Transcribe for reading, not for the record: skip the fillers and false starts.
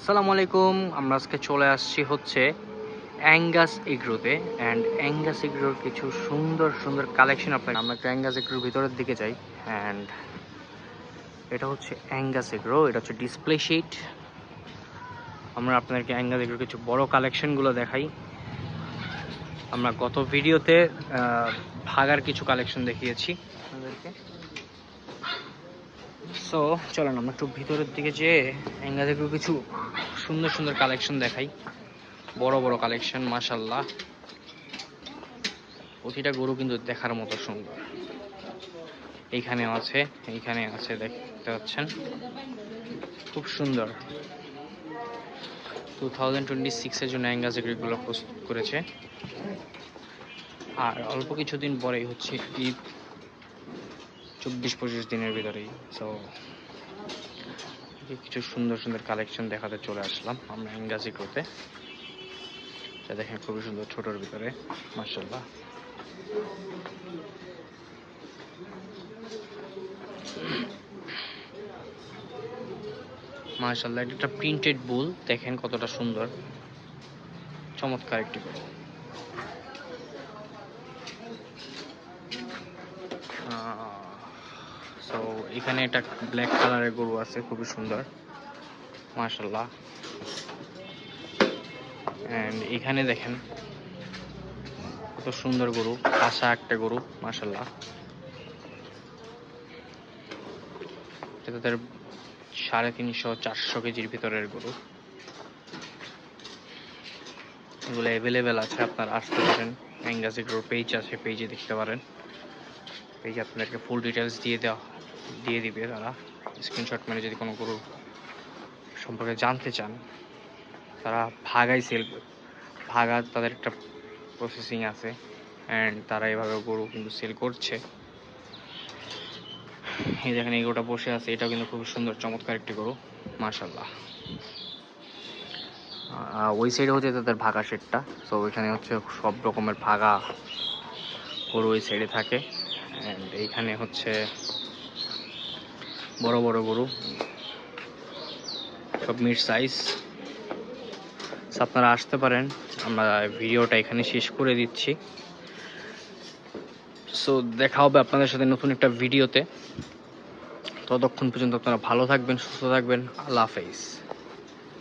আসসালামু আলাইকুম। আমরা আজকে চলে আসছি হচ্ছে অ্যাঙ্গাস এগ্রোতে। অ্যান্ড অ্যাঙ্গাস এগ্রোর কিছু সুন্দর সুন্দর কালেকশন আপনাকে, আমরা একটু অ্যাঙ্গাস এগ্রোর ভিতরের দিকে যাই। অ্যান্ড এটা হচ্ছে অ্যাঙ্গাস এগ্রো, এটা হচ্ছে ডিসপ্লে শিট। আমরা আপনাদেরকে অ্যাঙ্গাস এগ্রোর কিছু বড় কালেকশনগুলো দেখাই। আমরা গত ভিডিওতে ভাগার কিছু কালেকশন দেখিয়েছি আপনাদেরকে। সো চলেন আমরা একটু ভিতরের দিকে যেয়ে অ্যাঙ্গাস এগ্রোর কিছু সুন্দর সুন্দর কালেকশন দেখাই। বড় বড় কালেকশন, মাশাআল্লাহ। প্রতিটা গরু কিন্তু দেখার মতো সুন্দর। এইখানে আছে, দেখতে পাচ্ছেন, খুব সুন্দর। 2026 এর জন্য অ্যাঙ্গাস এগ্রিগুলো প্রস্তুত করেছে। আর অল্প কিছুদিন পরেই হচ্ছে ঈদ, 24-25 দিনের ভিতরেই। সো কিছু সুন্দর সুন্দর কালেকশন দেখাতে চলে আসলাম আমরা অ্যাঙ্গাস এগ্রোতে। যা দেখেন খুবই সুন্দর, ছোটোর ভিতরে, মাশাআল্লাহ। মাশাআল্লাহ, এটা একটা প্রিন্টেড বুল, দেখেন কতটা সুন্দর, চমৎকার একটি বুল। সো এখানে একটা ব্ল্যাক কালারের গরু আছে, খুবই সুন্দর, মাশাআল্লাহ। অ্যান্ড এখানে দেখেন কত সুন্দর গরু, কাঁচা একটা গরু, মাশাআল্লাহ। এটা তাদের 350-400 কেজির ভিতরের গরু। এগুলো অ্যাভেলেবেল আছে, আপনারা আসতে পারেন। অ্যাঙ্গাস এগ্রোর পেজ আছে, পেজে দেখতে পারেন। পেজে আপনাদেরকে ফুল ডিটেলস দিয়ে দিবে তারা। স্ক্রিনশট মেরে যদি কোনো গরু সম্পর্কে জানতে চান, তারা ভাগা তাদের একটা প্রসেসিং আছে। অ্যান্ড তারা এভাবে গরু কিন্তু সেল করছে। এই দেখেন এই গরুটা বসে আছে, এটাও কিন্তু খুব সুন্দর, চমৎকার একটি গরু, মাশাআল্লাহ। ওই সাইডে হচ্ছে তাদের ভাগা শেডটা। সো ওইখানে হচ্ছে সব রকমের ভাগা গরু ওই সাইডে থাকে। অ্যান্ড এইখানে হচ্ছে বড় বড় গরু, সব মিড সাইজ। আপনারা আসতে পারেন। আমরা ভিডিওটা এখানে শেষ করে দিচ্ছি। সো দেখা হবে আপনাদের সাথে নতুন একটা ভিডিওতে। ততক্ষণ পর্যন্ত আপনারা ভালো থাকবেন, সুস্থ থাকবেন। আল্লাহ হাফেজ।